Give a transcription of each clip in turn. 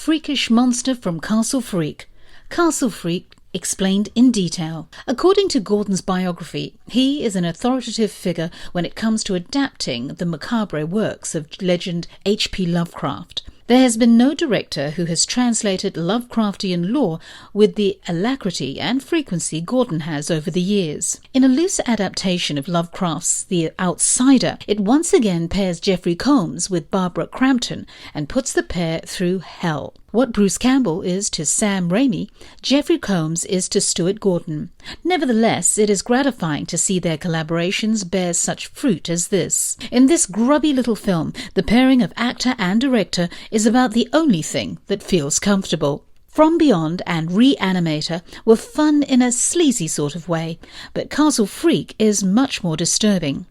freakish monster from Castle Freak. Castle Freak explained in detail. According to Gordon's biography, he is an authoritative figure when it comes to adapting the macabre works of legend H.P. Lovecraft. There has been no director who has translated Lovecraftian lore with the alacrity and frequency Gordon has over the years. In a loose adaptation of Lovecraft's The Outsider, it once again pairs Jeffrey Combs with Barbara Crampton and puts the pair through hell. What Bruce Campbell is to Sam Raimi, Jeffrey Combs is to Stuart Gordon. Nevertheless, it is gratifying to see their collaborations bear such fruit as this. In this grubby little film, the pairing of actor and director is about the only thing that feels comfortable. From Beyond and Re-Animator were fun in a sleazy sort of way, but Castle Freak is much more disturbing.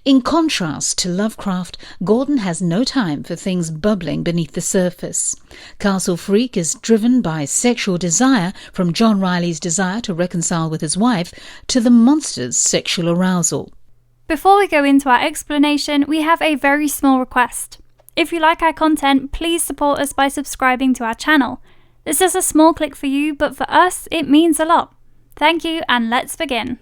In contrast to Lovecraft, Gordon has no time for things bubbling beneath the surface. Castle Freak is driven by sexual desire, from John Rielly's desire to reconcile with his wife to the monster's sexual arousal. Before we go into our explanation, we have a very small request. If you like our content, please support us by subscribing to our channel. This is a small click for you, but for us, it means a lot. Thank you, and let's begin.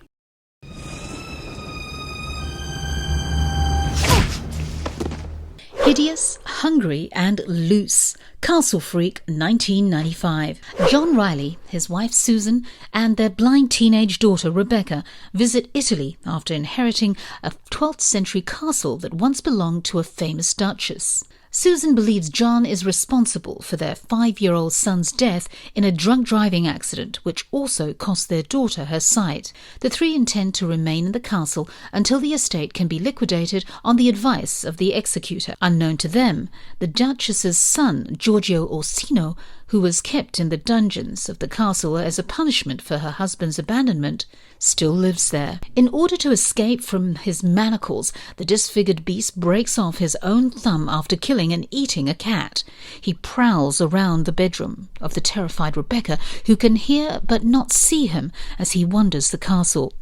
Hideous, hungry and loose. Castle Freak, 1995. John Rielly, his wife Susan, and their blind teenage daughter Rebecca visit Italy after inheriting a 12th century castle that once belonged to a famous duchess. Susan believes John is responsible for their 5-year-old son's death in a drunk driving accident, which also cost their daughter her sight. The three intend to remain in the castle until the estate can be liquidated on the advice of the executor. Unknown to them, the Duchess's son, Giorgio Orsino, who was kept in the dungeons of the castle as a punishment for her husband's abandonment, still lives there. In order to escape from his manacles, the disfigured beast breaks off his own thumb after killing and eating a cat. He prowls around the bedroom of the terrified Rebecca, who can hear but not see him as he wanders the castle.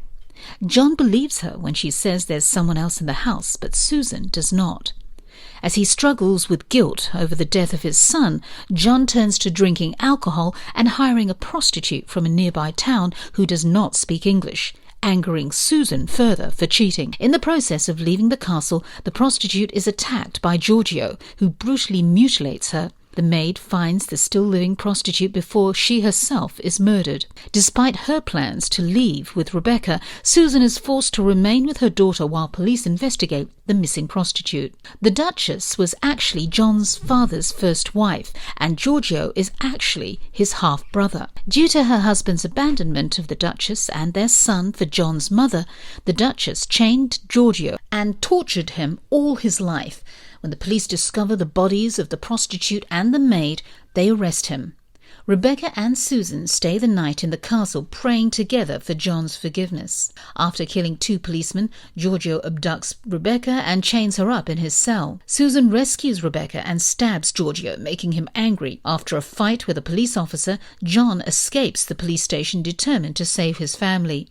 John believes her when she says there's someone else in the house, but Susan does not. As he struggles with guilt over the death of his son, John turns to drinking alcohol and hiring a prostitute from a nearby town who does not speak English, angering Susan further for cheating. In the process of leaving the castle, the prostitute is attacked by Giorgio, who brutally mutilates her. The maid finds the still-living prostitute before she herself is murdered. Despite her plans to leave with Rebecca, Susan is forced to remain with her daughter while police investigate the missing prostitute. The Duchess was actually John's father's first wife, and Giorgio is actually his half-brother. Due to her husband's abandonment of the Duchess and their son for John's mother, the Duchess chained Giorgio and tortured him all his life. When the police discover the bodies of the prostitute and the maid, they arrest him. Rebecca and Susan stay the night in the castle, praying together for John's forgiveness. After killing 2 policemen, Giorgio abducts Rebecca and chains her up in his cell. Susan rescues Rebecca and stabs Giorgio, making him angry. After a fight with a police officer, John escapes the police station, determined to save his family.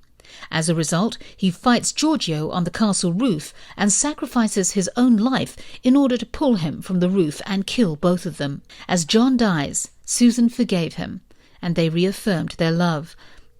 As a result, he fights Giorgio on the castle roof and sacrifices his own life in order to pull him from the roof and kill both of them. As John dies, Susan forgave him, and they reaffirmed their love.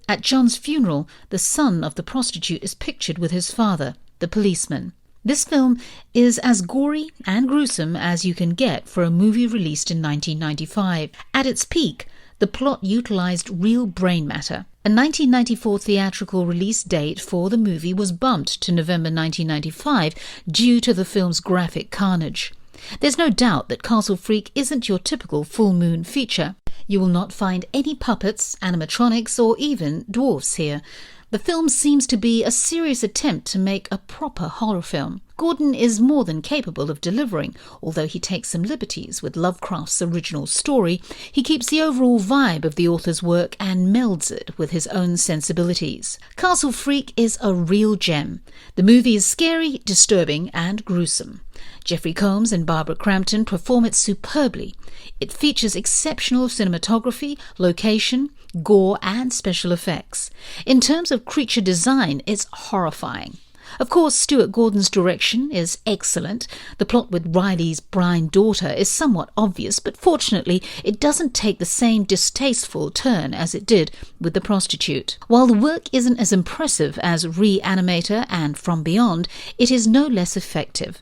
At John's funeral, the son of the prostitute is pictured with his father, the policeman. This film is as gory and gruesome as you can get for a movie released in 1995. At its peak, the plot utilized real brain matter. A 1994 theatrical release date for the movie was bumped to November 1995 due to the film's graphic carnage. There's no doubt that Castle Freak isn't your typical full moon feature. You will not find any puppets, animatronics, or even dwarfs here. The film seems to be a serious attempt to make a proper horror film. Gordon is more than capable of delivering. Although he takes some liberties with Lovecraft's original story, he keeps the overall vibe of the author's work and melds it with his own sensibilities. Castle Freak is a real gem. The movie is scary, disturbing, and gruesome. Jeffrey Combs and Barbara Crampton perform it superbly. It features exceptional cinematography, location, gore, and special effects. In terms of creature design, it's horrifying. Of course, Stuart Gordon's direction is excellent. The plot with Rielly's blind daughter is somewhat obvious, but fortunately it doesn't take the same distasteful turn as it did with The Prostitute. While the work isn't as impressive as Re-Animator and From Beyond, it is no less effective.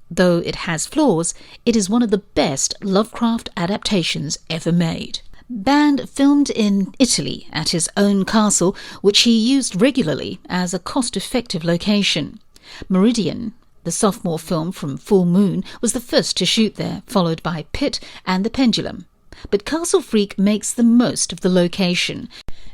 Though it has flaws, it is one of the best Lovecraft adaptations ever made. Band filmed in Italy at his own castle, which he used regularly as a cost-effective location. Meridian, the sophomore film from Full Moon, was the first to shoot there, followed by Pit and The Pendulum. But Castle Freak makes the most of the location.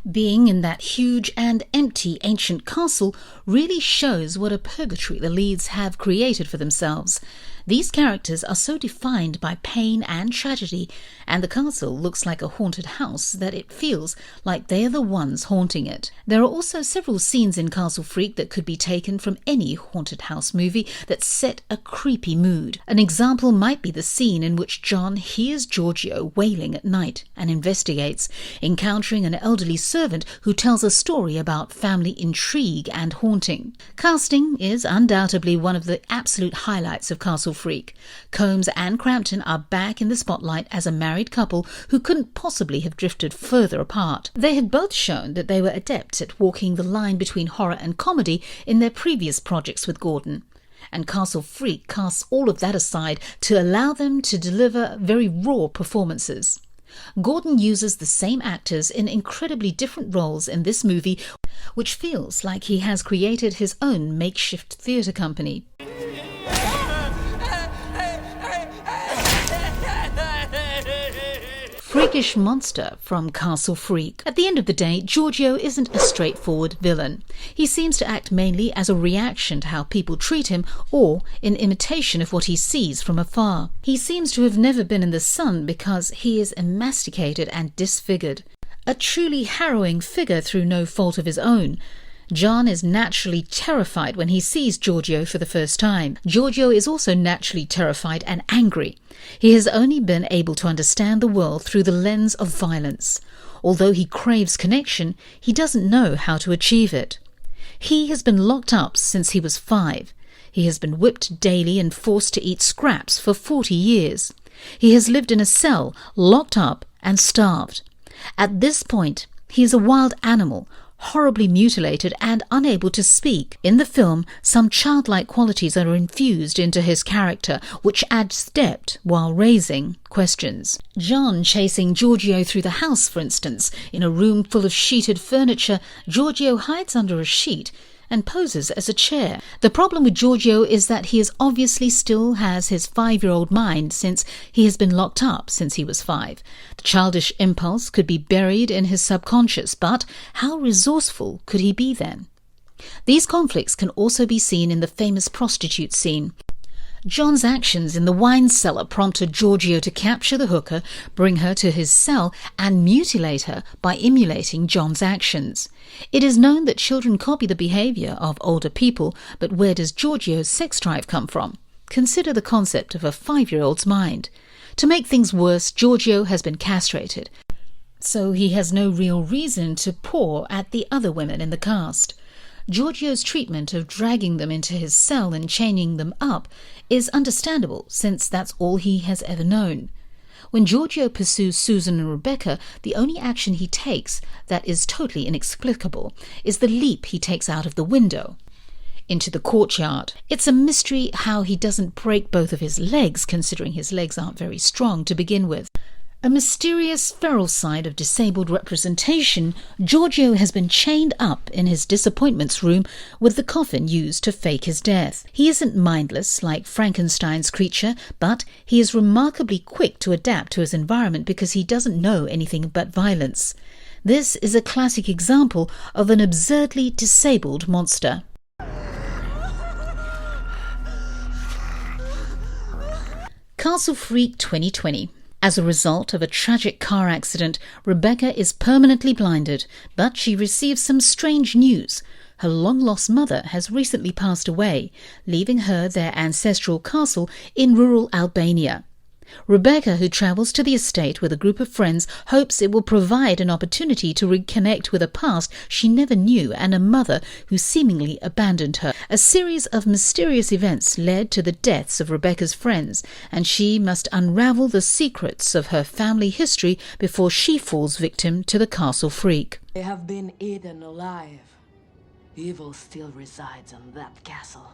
Being in that huge and empty ancient castle really shows what a purgatory the leads have created for themselves. These characters are so defined by pain and tragedy, and the castle looks like a haunted house that it feels like they are the ones haunting it. There are also several scenes in Castle Freak that could be taken from any haunted house movie that set a creepy mood. An example might be the scene in which John hears Giorgio wailing at night and investigates, encountering an elderly servant who tells a story about family intrigue and haunting. Casting is undoubtedly one of the absolute highlights of Castle Freak. Combs and Crampton are back in the spotlight as a married couple who couldn't possibly have drifted further apart. They had both shown that they were adepts at walking the line between horror and comedy in their previous projects with Gordon. And Castle Freak casts all of that aside to allow them to deliver very raw performances. Gordon uses the same actors in incredibly different roles in this movie, which feels like he has created his own makeshift theatre company. Freakish monster from Castle Freak. At the end of the day, Giorgio isn't a straightforward villain. He seems to act mainly as a reaction to how people treat him or in imitation of what he sees from afar. He seems to have never been in the sun because he is emasticated and disfigured. A truly harrowing figure through no fault of his own. John is naturally terrified when he sees Giorgio for the first time. Giorgio is also naturally terrified and angry. He has only been able to understand the world through the lens of violence. Although he craves connection, he doesn't know how to achieve it. He has been locked up since he was 5. He has been whipped daily and forced to eat scraps for 40 years. He has lived in a cell, locked up and starved. At this point, he is a wild animal, horribly mutilated and unable to speak. In the film, some childlike qualities are infused into his character, which adds depth while raising questions. John chasing Giorgio through the house, for instance. In a room full of sheeted furniture, Giorgio hides under a sheet and poses as a chair. The problem with Giorgio is that he obviously still has his 5-year-old mind since he has been locked up since he was 5. The childish impulse could be buried in his subconscious, but how resourceful could he be then? These conflicts can also be seen in the famous prostitute scene. John's actions in the wine cellar prompted Giorgio to capture the hooker, bring her to his cell, and mutilate her by emulating John's actions. It is known that children copy the behaviour of older people, but where does Giorgio's sex drive come from? Consider the concept of a 5-year-old's mind. To make things worse, Giorgio has been castrated, so he has no real reason to paw at the other women in the cast. Giorgio's treatment of dragging them into his cell and chaining them up is understandable, since that's all he has ever known. When Giorgio pursues Susan and Rebecca, the only action he takes that is totally inexplicable is the leap he takes out of the window into the courtyard. It's a mystery how he doesn't break both of his legs, considering his legs aren't very strong to begin with. A mysterious feral side of disabled representation, Giorgio has been chained up in his disappointments room with the coffin used to fake his death. He isn't mindless like Frankenstein's creature, but he is remarkably quick to adapt to his environment because he doesn't know anything but violence. This is a classic example of an absurdly disabled monster. Castle Freak 2020. As a result of a tragic car accident, Rebecca is permanently blinded, but she receives some strange news. Her long-lost mother has recently passed away, leaving her their ancestral castle in rural Albania. Rebecca, who travels to the estate with a group of friends, hopes it will provide an opportunity to reconnect with a past she never knew and a mother who seemingly abandoned her. A series of mysterious events led to the deaths of Rebecca's friends, and she must unravel the secrets of her family history before she falls victim to the castle freak. They have been eaten alive. Evil still resides in that castle.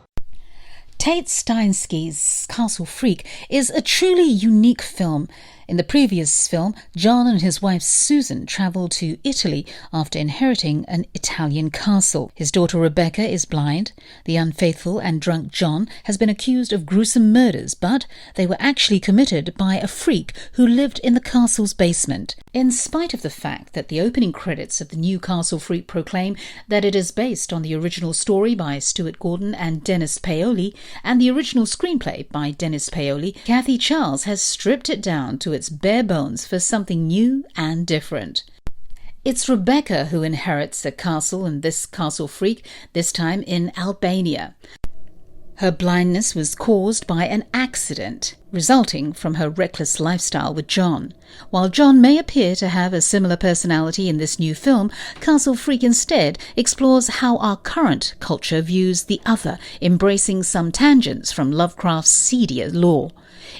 Tate Steinsky's Castle Freak is a truly unique film. In the previous film, John and his wife Susan travelled to Italy after inheriting an Italian castle. His daughter Rebecca is blind. The unfaithful and drunk John has been accused of gruesome murders, but they were actually committed by a freak who lived in the castle's basement. In spite of the fact that the opening credits of the new Castle Freak proclaim that it is based on the original story by Stuart Gordon and Dennis Paoli and the original screenplay by Dennis Paoli, Kathy Charles has stripped it down to its bare bones for something new and different. It's Rebecca who inherits a castle in this Castle Freak, this time in Albania. Her blindness was caused by an accident, resulting from her reckless lifestyle with John. While John may appear to have a similar personality in this new film, Castle Freak instead explores how our current culture views the other, embracing some tangents from Lovecraft's seedier lore.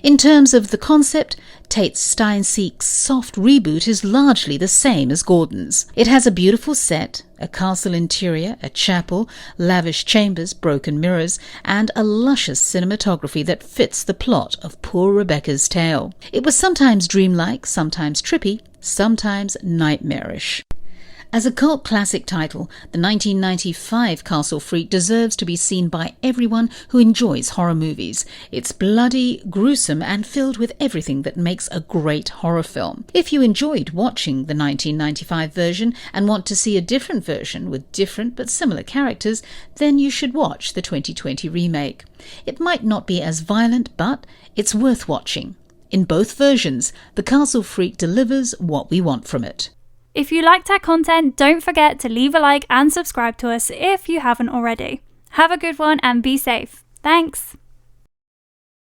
In terms of the concept, Tate Steinsky's soft reboot is largely the same as Gordon's. It has a beautiful set, a castle interior, a chapel, lavish chambers, broken mirrors, and a luscious cinematography that fits the plot of poor Rebecca's tale. It was sometimes dreamlike, sometimes trippy, sometimes nightmarish. As a cult classic title, the 1995 Castle Freak deserves to be seen by everyone who enjoys horror movies. It's bloody, gruesome, and filled with everything that makes a great horror film. If you enjoyed watching the 1995 version and want to see a different version with different but similar characters, then you should watch the 2020 remake. It might not be as violent, but it's worth watching. In both versions, the Castle Freak delivers what we want from it. If you liked our content, don't forget to leave a like and subscribe to us if you haven't already. Have a good one and be safe. Thanks.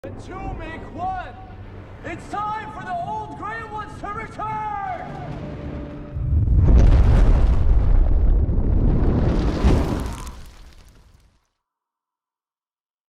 The two make one. It's time for the old grey ones to return.